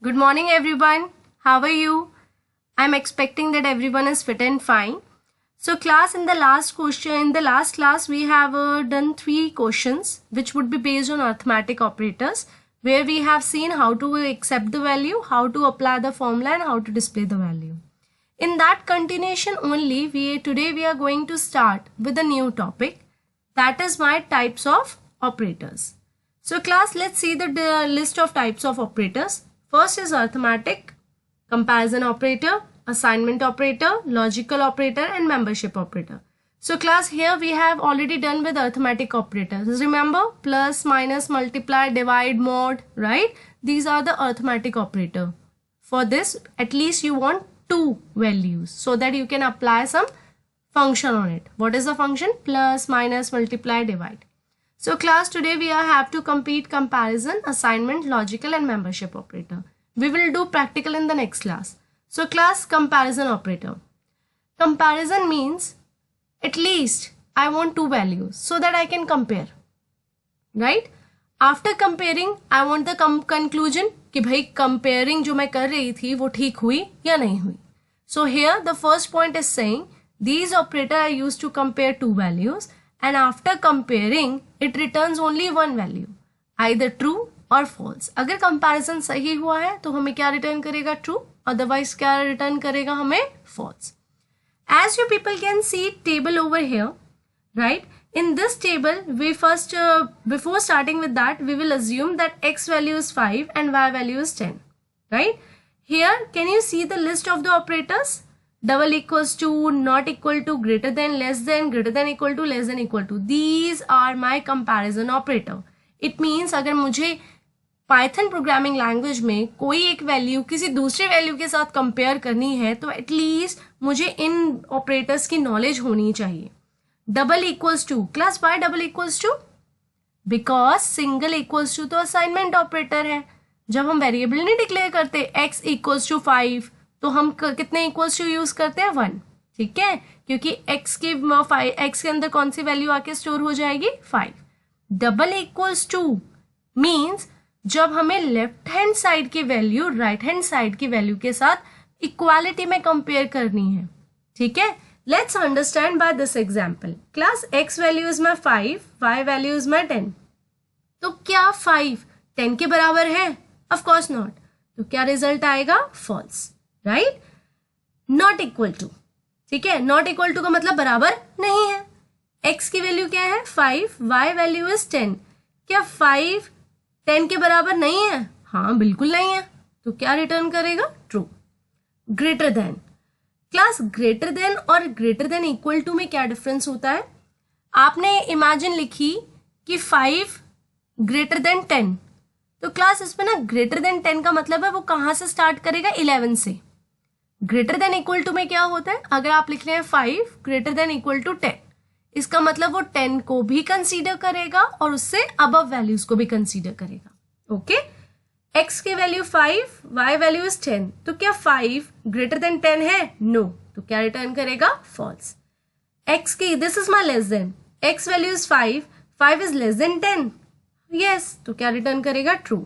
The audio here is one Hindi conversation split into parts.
Good morning, everyone. How are you? I'm expecting that everyone is fit and fine. So, class, in the last class, we have done 3 questions which would be based on arithmetic operators, where we have seen how to accept the value, how to apply the formula, and how to display the value. In that continuation only, today we are going to start with a new topic, that is my types of operators. So, class, let's see the list of types of operators. First is arithmetic, comparison operator, assignment operator, logical operator, and membership operator. So class, here we have already done with arithmetic operators. Remember, plus, minus, multiply, divide, mod, right? These are the arithmetic operator. For this, at least you want 2 values so that you can apply some function on it. What is the function? Plus, minus, multiply, divide. So class, today we have to complete comparison, assignment, logical, and membership operator. We will do practical in the next class. So class, comparison operator. Comparison means at least I want 2 values so that I can compare, right? After comparing, I want the conclusion कि भाई comparing जो मैं कर रही थी वो ठीक हुई या नहीं हुई. So here the first point is saying these operator are used to compare 2 values. And after comparing, it returns only one value, either true or false. अगर comparison सही हुआ है तो हमें क्या return करेगा? True. Otherwise क्या return करेगा हमें? False. As you people can see table over here, right? In this table, we first before starting with that, we will assume that x value is 5 and y value is 10, right? Here, can you see the list of the operators? Double equals to, not equal to, greater than, less than, greater than equal to, less than equal to. These are my comparison operator. It means अगर मुझे Python programming language में कोई एक वैल्यू किसी दूसरे वैल्यू के साथ कंपेयर करनी है तो एटलीस्ट मुझे इन ऑपरेटर्स की नॉलेज होनी चाहिए. Double equals to, class why double equals to? Because single equals to तो असाइनमेंट ऑपरेटर है. जब हम वेरिएबल नहीं डिक्लेयर करते x इक्वल्स टू 5 तो हम कितने इक्वल्स टू यूज करते हैं? 1. ठीक है, क्योंकि x के अंदर कौन सी वैल्यू आके स्टोर हो जाएगी? 5. डबल इक्वल्स टू मीन्स जब हमें लेफ्ट हैंड साइड की वैल्यू राइट हैंड साइड की वैल्यू के साथ इक्वालिटी में कंपेयर करनी है. ठीक है, let's understand by this example. Class x value is my 5, y value is my 10. तो क्या 5 10 के बराबर है? Of course not. तो क्या रिजल्ट आएगा? False, right? Not equal to. ठीक है, नॉट इक्वल टू का मतलब बराबर नहीं है. x की वैल्यू क्या है? 5, y वैल्यू इज 10. क्या 5 10 के बराबर नहीं है? हाँ, बिल्कुल नहीं है. तो क्या रिटर्न करेगा? True. Greater than. Class, greater than और ग्रेटर देन इक्वल टू में क्या डिफरेंस होता है? आपने इमेजिन लिखी कि 5 ग्रेटर देन 10. तो क्लास, इसमें ना ग्रेटर देन 10 का मतलब है वो कहाँ से स्टार्ट करेगा? 11 से. ग्रेटर देन इक्वल टू में क्या होता है? अगर आप लिख रहे हैं 5 ग्रेटर देन इक्वल टू 10, इसका मतलब वो 10 को भी कंसीडर करेगा और उससे अबव वैल्यूज को भी कंसीडर करेगा. ओके, x की वैल्यू 5, y वैल्यू इज 10. तो क्या 5 ग्रेटर देन 10 है? नो. तो क्या रिटर्न करेगा? फॉल्स. x की, this is my less than, x value is 5, 5 is less than 10. Yes. तो क्या रिटर्न करेगा? True.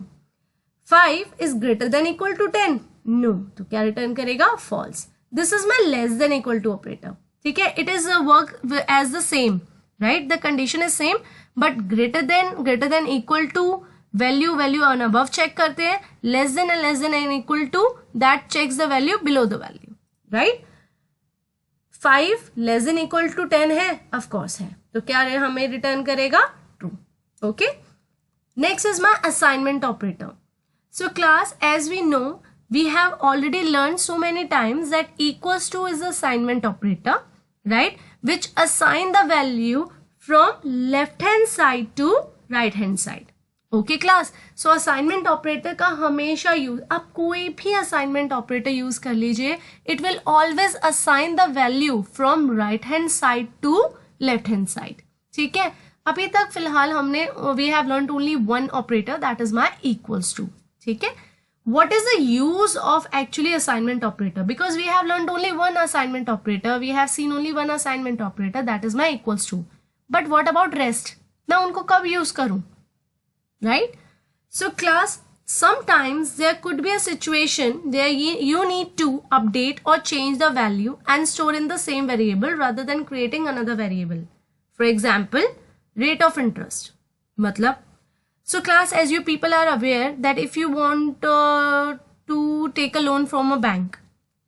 5 is greater than equal to 10. No. तो क्या रिटर्न करेगा? False. This is my less than equal to operator. ठीक है, it is work as the same, right? The condition is same, but greater than equal to value on above check करते हैं. Less than and equal to that checks the value below the value, right? 5 less than equal to 10 है? ऑफ कोर्स है. तो क्या हमें रिटर्न करेगा? True. Okay, next is my assignment operator. So class, as we know, we have already learned so many times that equals to is the assignment operator, right? Which assign the value from left hand side to right hand side. Okay class? So assignment operator का हमेशा यूज, आप कोई भी assignment operator यूज कर लीजिए, it will always assign the value from right hand side to left hand side. ठीक है, अभी तक फिलहाल हमने we have learned only one operator, that is my equals to. ठीक है, what is the use of actually assignment operator? Because we have learned only one assignment operator, we have seen only one assignment operator, that is my equals to. But what about rest? मैं उनको कब यूज करूं, right? So class, sometimes there could be a situation where you need to update or change the value and store in the same variable rather than creating another variable. For example, rate of interest. Matlab, so class, as you people are aware that if you want to take a loan from a bank,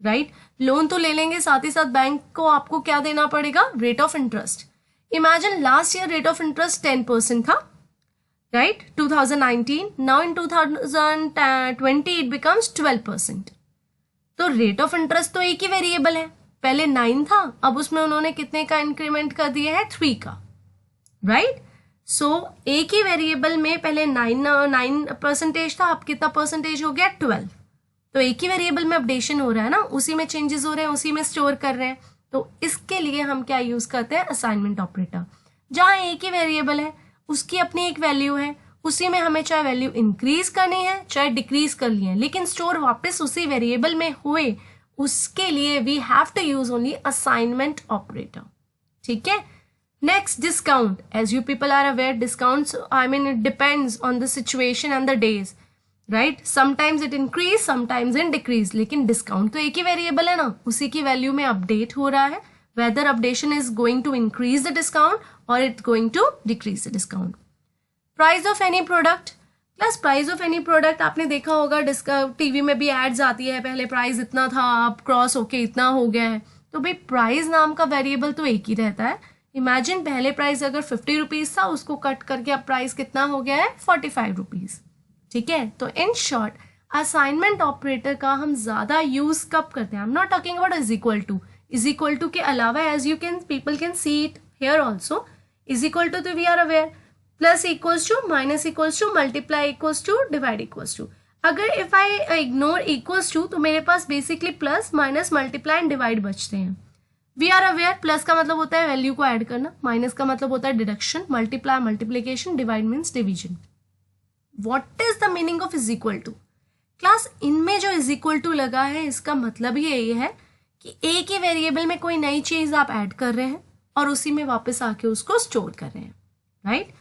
right, loan तो ले लेंगे, साथ ही साथ बैंक को आपको क्या देना पड़ेगा, rate of interest. Imagine last year rate of interest 10% था, right, 2019. Now in 2020 it becomes 12%. तो रेट ऑफ इंटरेस्ट तो एक ही वेरिएबल है, पहले 9 था, अब उसमें उन्होंने कितने का इंक्रीमेंट कर दिया है, 3 का, राइट. सो एक ही वेरिएबल में पहले 9% था, अब कितना परसेंटेज हो गया, 12. तो एक ही वेरिएबल में अपडेशन हो रहा है ना, उसी में चेंजेस हो रहे हैं, उसी में स्टोर कर रहे हैं. तो इसके लिए हम क्या यूज करते हैं, असाइनमेंट ऑपरेटर. जहां एक ही वेरिएबल है, उसकी अपनी एक वैल्यू है, उसी में हमें चाहे वैल्यू इंक्रीज करनी है चाहे डिक्रीज करनी है, लेकिन स्टोर वापस उसी वेरिएबल में हुए, उसके लिए we have to use only assignment operator. ठीक है. Next, discount. As you people are aware, discounts, I mean it depends on the situation and the days, right. Sometimes it increase, sometimes it decrease, लेकिन डिस्काउंट तो एक ही वेरिएबल है ना, उसी की वैल्यू में अपडेट हो रहा है, whether updation is going to increase the discount or it's going to decrease the discount. Price of any product. Plus price of any product आपने देखा होगा, टीवी में भी एड्स आती है, पहले प्राइस इतना था, अब क्रॉस होके इतना हो गया है. तो भाई प्राइस नाम का वेरिएबल तो एक ही रहता है. इमेजिन पहले प्राइस अगर 50 रुपीज था, उसको कट करके अब प्राइस कितना हो गया है, 45 रुपीज. ठीक है. तो इन शॉर्ट असाइनमेंट ऑपरेटर का हम ज्यादा यूज कब करते हैं, I am not talking about is equal to के अलावा, as you can people can see it here also. Is equal to तो we are aware, plus equals to, minus equals to, multiply equals to, divide equals to. अगर if I ignore equals to तो मेरे पास basically plus, minus, multiply and divide बचते हैं. वी आर अवेयर, प्लस का मतलब होता है वैल्यू को ऐड करना, माइनस का मतलब होता है deduction, multiply multiplication, divide means division. What is the meaning of is equal to? Class, इनमें जो इज इक्वल टू लगा है इसका मतलब ही यही है कि एक ही वेरिएबल में कोई नई चीज आप ऐड कर रहे हैं और उसी में वापस आके उसको स्टोर कर रहे हैं, right.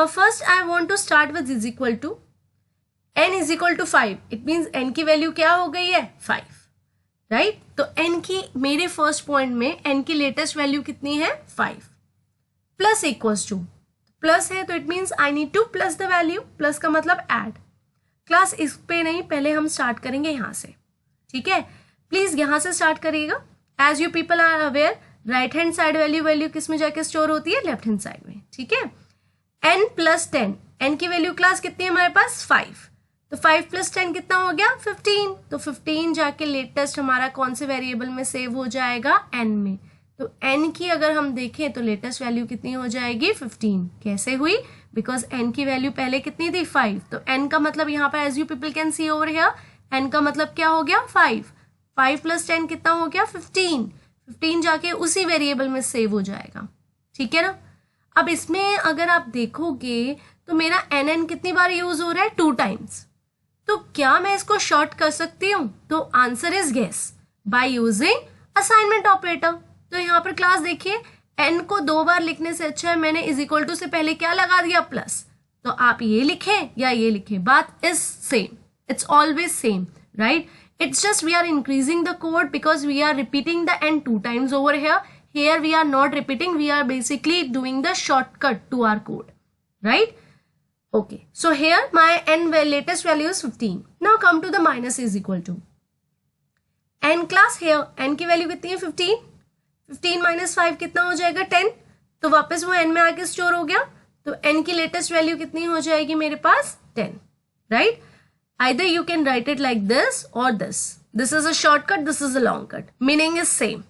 First I want to start with is equal to. n is equal to 5, it means n की वैल्यू क्या हो गई है, 5, राइट. तो n की, मेरे फर्स्ट पॉइंट में n की लेटेस्ट वैल्यू कितनी है, 5, प्लस इक्वल्स टू, प्लस है तो it means I need two plus the value, plus का मतलब ऐड. क्लास इस पे नहीं, पहले हम स्टार्ट करेंगे यहाँ से, ठीक है. प्लीज यहाँ से स्टार्ट करिएगा. As you people are aware, right hand side value किस में जाके स्टोर होती है, लेफ्ट हैंड साइड में, ठीक है. n प्लस 10, n की वैल्यू क्लास कितनी है हमारे पास, 5. तो 5 प्लस 10 कितना हो गया, 15. तो 15 जाके लेटेस्ट हमारा कौन से वेरिएबल में सेव हो जाएगा, n में. तो n की अगर हम देखें तो लेटेस्ट वैल्यू कितनी हो जाएगी, 15. कैसे हुई, बिकॉज n की वैल्यू पहले कितनी थी, 5. तो n का मतलब यहाँ पर as you people can see over here, n का मतलब क्या हो गया, 5. 5 प्लस 10 कितना हो गया, 15. 15 जाके उसी वेरिएबल में सेव हो जाएगा, ठीक है ना. अब इसमें अगर आप देखोगे तो मेरा nn कितनी बार यूज हो रहा है, 2 टाइम्स. तो क्या मैं इसको शॉर्ट कर सकती हूँ, तो answer is yes, by using assignment operator. तो यहाँ पर क्लास देखिए, n को 2 बार लिखने से अच्छा है मैंने इज इक्वल टू से पहले क्या लगा दिया, प्लस. तो आप ये लिखें या ये लिखें, बात is same, it's always same, right. It's just we are increasing the code because we are repeating the n 2 times over here. Here we are not repeating, we are basically doing the shortcut to our code, right? Okay, so here my n latest value is 15. Now come to the minus is equal to. n class here, n की वैल्यू कितनी है, 15. 15 minus 5 कितना हो जाएगा, 10. तो वापस वो n में आके स्टोर हो गया. तो n की लेटेस्ट वैल्यू कितनी हो जाएगी मेरे पास, 10, right? Either you can write it like this or this. This is a shortcut, this is a long cut. Meaning is same,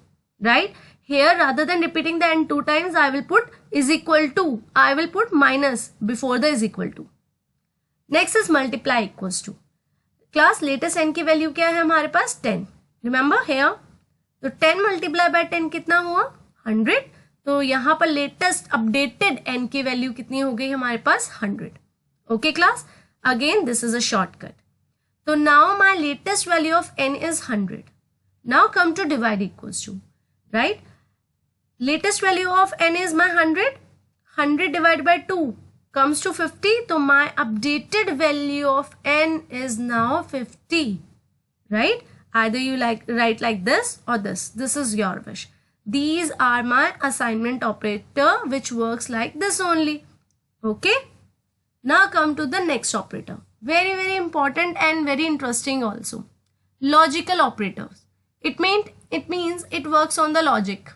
right? Here, rather than repeating the n 2 times, I will put is equal to. I will put minus before the is equal to. Next is multiply equals to. Class, latest n की value क्या है हमारे पास, 10. Remember here? तो 10 multiply by 10 कितना हुआ, 100. तो यहाँ पर latest updated n की value कितनी हो गई हमारे पास, 100. Okay class? Again, this is a shortcut. So now my latest value of n is 100. Now come to divide equals to, right? Latest value of n is my 100. 100 divided by 2. comes to 50, तो my updated value of n is now 50, right? Either you write like this or this. This is your wish. These are my assignment operator which works like this only. Okay? Now come to the next operator. Very, very important and very interesting also. Logical operators. It means it works on the logic.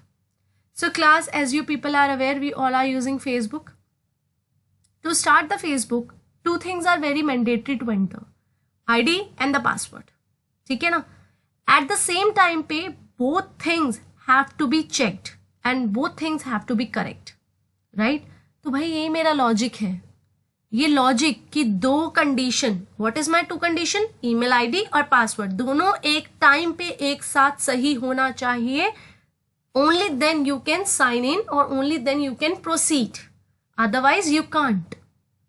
So class, as you people are aware, we all are using Facebook. To start the Facebook, two things are very mandatory to enter. ID and the password. ठीक है ना? At the same time पे both things have to be checked and both things have to be correct. Right? तो भाई ये मेरा लॉजिक है. ये लॉजिक की दो condition. What is my two condition? Email ID और पासवर्ड दोनों एक टाइम पे एक साथ सही होना चाहिए. Only then you can sign in और only then you can proceed. Otherwise you can't,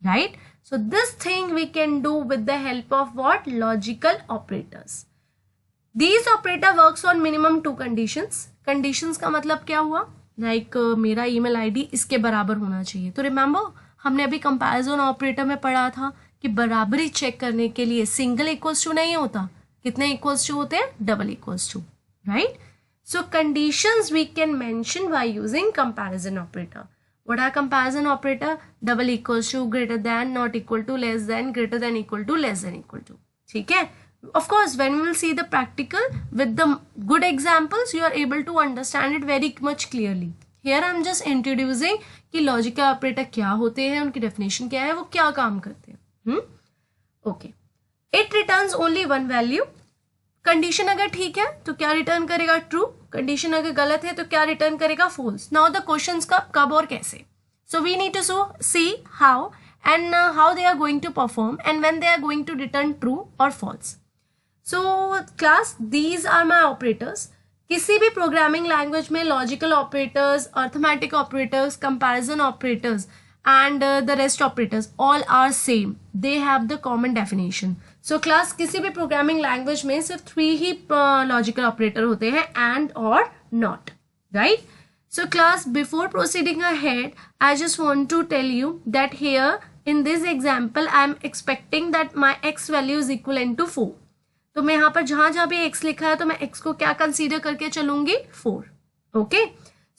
right? So this thing we can do with the help of what? Logical operators. These operator works on minimum two conditions. Conditions का मतलब क्या हुआ? Like मेरा email ID इसके बराबर होना चाहिए. तो remember हमने अभी comparison operator में पढ़ा था कि बराबरी चेक करने के लिए single equals to नहीं होता. कितने equals to होते हैं? Double equals to, right? So conditions we can mention by using comparison operator. What are comparison operator? Double equals to, greater than, not equal to, less than, greater than, equal to, less than, equal to. ठीक है? Of course, when we will see the practical with the good examples, you are able to understand it very much clearly. Here I am just introducing कि logical operator क्या होते हैं, उनकी definition क्या है, वो क्या काम करते हैं. Okay. It returns only one value. Condition अगर ठीक है तो क्या रिटर्न करेगा? ट्रू. कंडीशन अगर गलत है तो क्या रिटर्न करेगा? फॉल्स. नाउ द क्वेश्चंस कब और कैसे. So we need to see how and how they are going to perform and when they are going to return true और false. So class, these are my operators. किसी भी प्रोग्रामिंग लैंग्वेज में logical operators, arithmetic operators, comparison operators and the rest operators all are same. They have the common definition. So class, किसी भी प्रोग्रामिंग लैंग्वेज में सिर्फ 3 ही लॉजिकल ऑपरेटर होते हैं, and or not, right? So class, before proceeding ahead, I just want to tell you that here in this example I am expecting that my x value is equivalent to 4. तो मैं यहाँ पर जहां भी x लिखा है तो मैं x को क्या कंसीडर करके चलूंगी? 4. Okay?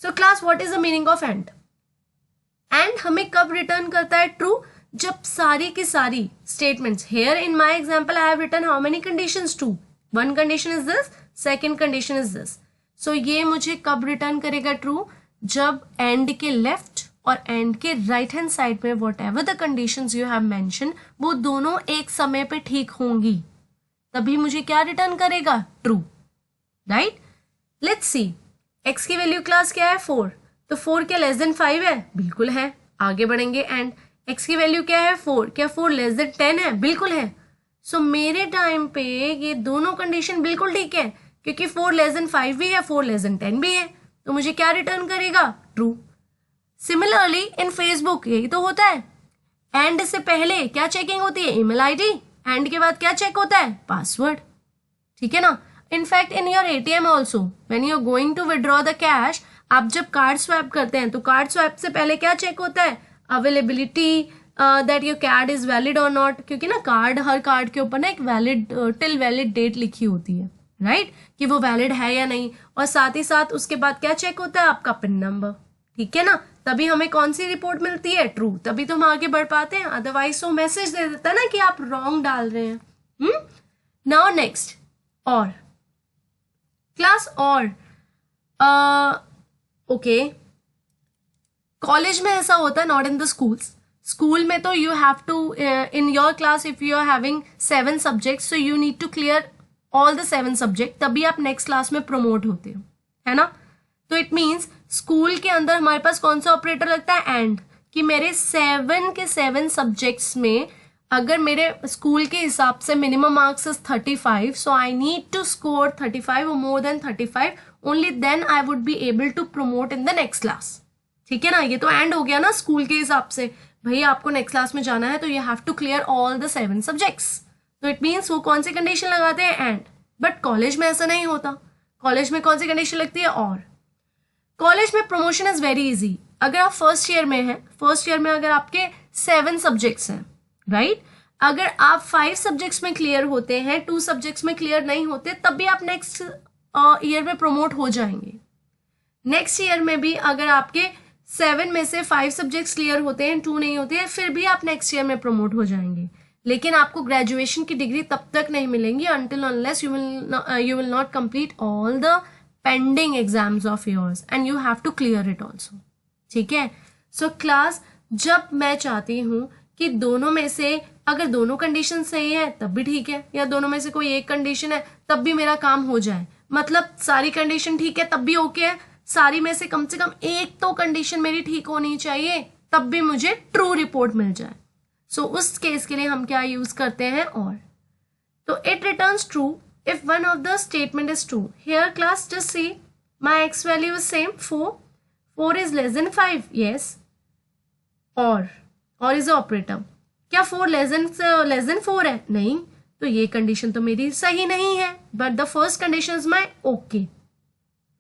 So class, what is the meaning of AND? And हमें कब रिटर्न करता है? ट्रू. जब सारी की सारी statements, here in my example I have written how many conditions? 2. One condition is this, second condition is this. So ये मुझे कब रिटर्न करेगा? ट्रू. जब एंड के लेफ्ट और एंड के राइट हैंड साइड में what ever the conditions you have mention, वो दोनों एक समय पे ठीक होंगी, तभी मुझे क्या रिटर्न करेगा? True. Right? Let's see. X की वैल्यू क्लास क्या है? 4. तो 4 क्या लेस देन 5 है? बिल्कुल है. आगे बढ़ेंगे. एंड x की वैल्यू क्या है? 4. क्या 4 लेस देन 10 है? बिल्कुल है. सो मेरे टाइम पे ये दोनों कंडीशन बिल्कुल ठीक है, क्योंकि 4 लेस देन 5 भी है, 4 लेस देन 10 भी है. तो मुझे क्या रिटर्न करेगा? ट्रू. सिमिलरली इन फेसबुक यही तो होता है. एंड से पहले क्या चेकिंग होती है? Email ID. एंड के बाद क्या चेक होता है? पासवर्ड. ठीक है ना? In fact in your ATM also when you are going to withdraw the cash, आप जब कार्ड स्वैप करते हैं तो कार्ड स्वैप से पहले क्या चेक होता है? Availability, that your card is valid और नॉट. क्योंकि ना हर कार्ड के ऊपर ना एक वैलिड टिल वैलिड डेट लिखी होती है, राइट? कि वो वैलिड है या नहीं. और साथ ही साथ उसके बाद क्या चेक होता है? आपका पिन नंबर. ठीक है ना? तभी हमें कौन सी रिपोर्ट मिलती है? ट्रू. तभी तो हम आगे बढ़ पाते हैं. अदरवाइज तो मैसेज दे देता है ना कि आप रॉन्ग डाल रहे हैं. नाउ नेक्स्ट, और क्लास और ओके. कॉलेज में ऐसा होता है, not in the schools. School में तो you have to in your class if you are having 7 subjects, so you need to clear all the 7 subject, तभी आप नेक्स्ट क्लास में प्रमोट होते हो, है ना? तो इट मीन्स स्कूल के अंदर हमारे पास कौन सा ऑपरेटर लगता है? एंड. कि मेरे 7 के 7 सब्जेक्ट्स में अगर मेरे स्कूल के हिसाब से minimum marks is 35, so I need to score 35 और more than 35, only then I would be able to promote in the next class. ठीक है ना? ये तो एंड हो गया ना स्कूल के हिसाब से. भाई आपको नेक्स्ट क्लास में जाना है तो you have to clear all the 7 subjects. तो इट मीन्स वो कौन सी कंडीशन लगाते हैं? एंड. बट कॉलेज में ऐसा नहीं होता. कॉलेज में कौन सी कंडीशन लगती है? और. कॉलेज में प्रमोशन इज वेरी इजी. अगर आप फर्स्ट ईयर में हैं, फर्स्ट ईयर में अगर आपके 7 सब्जेक्ट्स हैं, राइट? अगर आप 5 सब्जेक्ट्स में क्लियर होते हैं, 2 सब्जेक्ट्स में क्लियर नहीं होते, तब भी आप नेक्स्ट ईयर में प्रमोट हो जाएंगे। नेक्स्ट ईयर में भी अगर आपके 7 में से 5 सब्जेक्ट्स क्लियर होते हैं, 2 नहीं होते हैं, फिर भी आप नेक्स्ट ईयर में प्रमोट हो जाएंगे। लेकिन आपको ग्रेजुएशन की डिग्री तब तक नहीं मिलेंगी until unless you will not complete all the pending exams of yours and you have to clear it also। ठीक है? सो क्लास, जब मैं चाहती हूँ कि दोनों में से अगर दोनों कंडीशन सही है तब भी ठीक है, या दोनों में से कोई एक कंडीशन है तब भी मेरा काम हो जाए, मतलब सारी कंडीशन ठीक है तब भी ओके है, सारी में से कम एक तो कंडीशन मेरी ठीक होनी चाहिए तब भी मुझे ट्रू रिपोर्ट मिल जाए। सो उस केस के लिए हम क्या यूज करते हैं? और। तो it returns true if one of the statement is true. Here class just see my x value is same 4 is less then 5, yes. और इज ऑपरेटर, क्या 4 लेस देन 4 है? नहीं, तो ये कंडीशन तो मेरी सही नहीं है, but the first condition is my okay,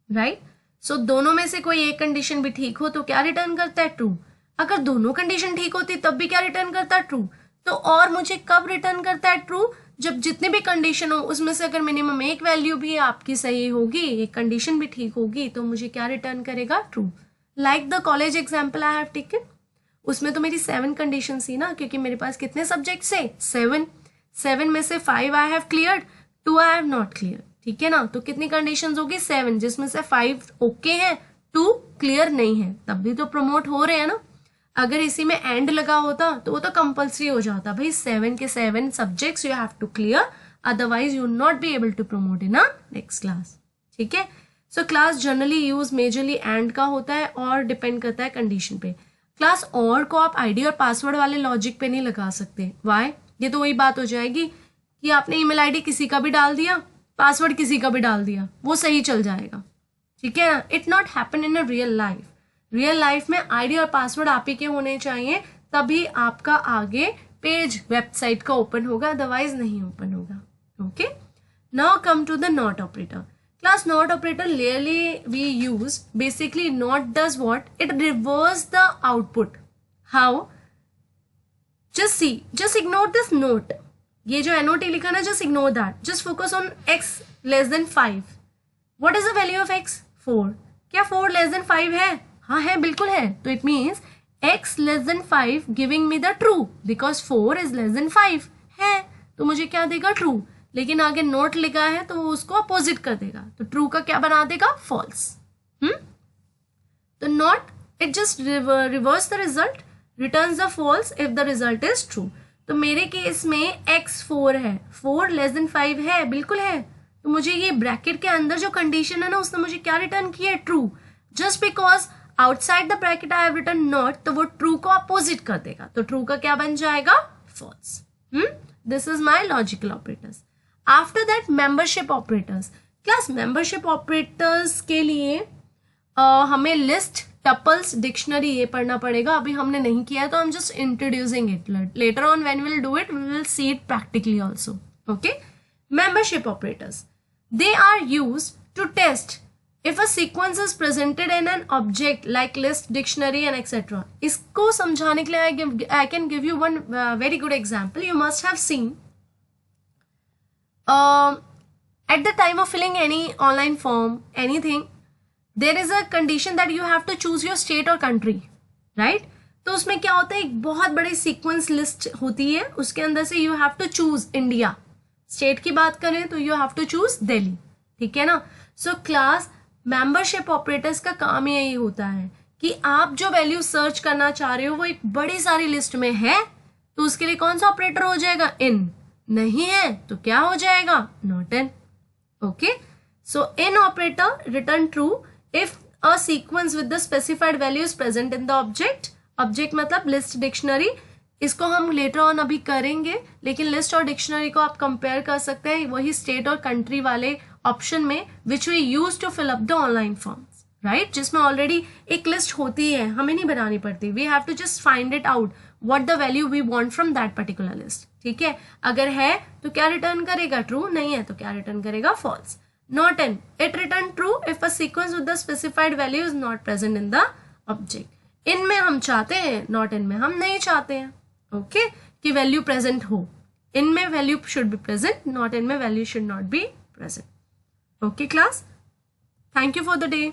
right? So दोनों में से कोई एक कंडीशन भी ठीक हो तो क्या रिटर्न करता है? ट्रू। अगर दोनों कंडीशन ठीक होती तब भी क्या रिटर्न करता है? ट्रू। तो और मुझे कब रिटर्न करता है ट्रू? जब जितनी भी कंडीशन हो उसमें से अगर मिनिमम एक वैल्यू भी आपकी सही होगी, एक कंडीशन भी ठीक होगी, तो मुझे क्या रिटर्न करेगा? True. Like the college example I have taken, उसमें तो मेरी 7 कंडीशन थी ना, क्योंकि मेरे पास कितने सब्जेक्ट्स है? 7 में से 5 I have cleared, 2 I have not clear. ठीक है ना? तो कितनी कंडीशंस होगी? 7, जिसमें से 5 ओके हैं, 2 क्लियर नहीं है, तब भी तो प्रमोट हो रहे हैं ना। अगर इसी में एंड लगा होता तो वो तो कंपल्सरी हो जाता, भाई 7 के 7 subjects you have to clear, otherwise you not be able to promote in a next class. ठीक है? So class generally use majorly and का होता है और डिपेंड करता है कंडीशन पे। क्लास और को आप आईडी और पासवर्ड वाले लॉजिक पे नहीं लगा सकते। वाई? ये तो वही बात हो जाएगी कि आपने ईमेल आईडी किसी का भी डाल दिया, पासवर्ड किसी का भी डाल दिया, वो सही चल जाएगा। ठीक है ना? It not happen in a real life. Real life में आईडी और पासवर्ड आप ही के होने चाहिए, तभी आपका आगे पेज वेबसाइट का ओपन होगा, अदरवाइज नहीं ओपन होगा। Okay, now come to the not operator. Class not operator rarely we use. Basically not does what? It reverse the output. How? Just see. Just ignore this note. ये जो NOT लिखा ना, just ignore that. Just focus on x less than 5. What is the value of x? 4. क्या 4 less than 5 है? हाँ है, बिल्कुल है। तो it means x less than 5 giving me the true because 4 is less than 5 है, तो मुझे क्या देगा? ट्रू। लेकिन आगे नोट लिखा है तो वो उसको अपोजिट कर देगा, तो ट्रू का क्या बना देगा? फॉल्स। तो not it just reverse the result, returns the false if the result is true. तो मेरे केस में x 4 है, 4 लेस देन 5 है, बिल्कुल है, तो मुझे ये ब्रैकेट के अंदर जो कंडीशन है ना, उसने मुझे क्या रिटर्न किया है? True. Just because outside the bracket I have return not, तो वो ट्रू को अपोजिट कर देगा, तो ट्रू का क्या बन जाएगा? False. This is my logical operators. After that membership operators. Class membership operators के लिए हमें लिस्ट, टपल्स, डिक्शनरी ये पढ़ना पड़ेगा। अभी हमने नहीं किया है तो हम just introducing it. Later on when we will do it we will see it practically also. Okay, membership operators, they are used to test if a sequence is presented in an object like list, dictionary and etc. इसको समझाने के लिए I can give you one very good example. You must have seen at the time of filling any online form, anything, there is a condition that you have to choose your state or country, right? तो उसमें क्या होता है? एक बहुत बड़ी सीक्वेंस लिस्ट होती है, उसके अंदर से you have to choose India. State की बात करें तो you have to choose Delhi. ठीक है ना? सो क्लास मेंबरशिप ऑपरेटर्स का काम यही होता है कि आप जो वैल्यू सर्च करना चाह रहे हो वो एक बड़ी सारी लिस्ट में है, तो उसके लिए कौन सा ऑपरेटर हो जाएगा? इन। नहीं है तो क्या हो जाएगा? Not in. Okay, so in operator return true if a sequence with the specified value is present in the object. Object मतलब लिस्ट, डिक्शनरी, इसको हम लेटर ऑन अभी करेंगे, लेकिन लिस्ट और डिक्शनरी को आप कंपेयर कर सकते हैं वही स्टेट और कंट्री वाले ऑप्शन में which we use to fill up the online forms, right? जिसमें ऑलरेडी एक लिस्ट होती है, हमें नहीं बनानी पड़ती। We have to just find it out what the value we want from that particular list. ठीक है, अगर है तो क्या रिटर्न करेगा? ट्रू। नहीं है तो क्या रिटर्न करेगा? False. Not in, it return true if a sequence with the specified value is not present in the object. In में हम चाहते हैं, नॉट इन में हम नहीं चाहते हैं. ओके, कि वैल्यू प्रेजेंट हो. इन में value should be present, not in में value should not be present. Okay class, thank you for the day.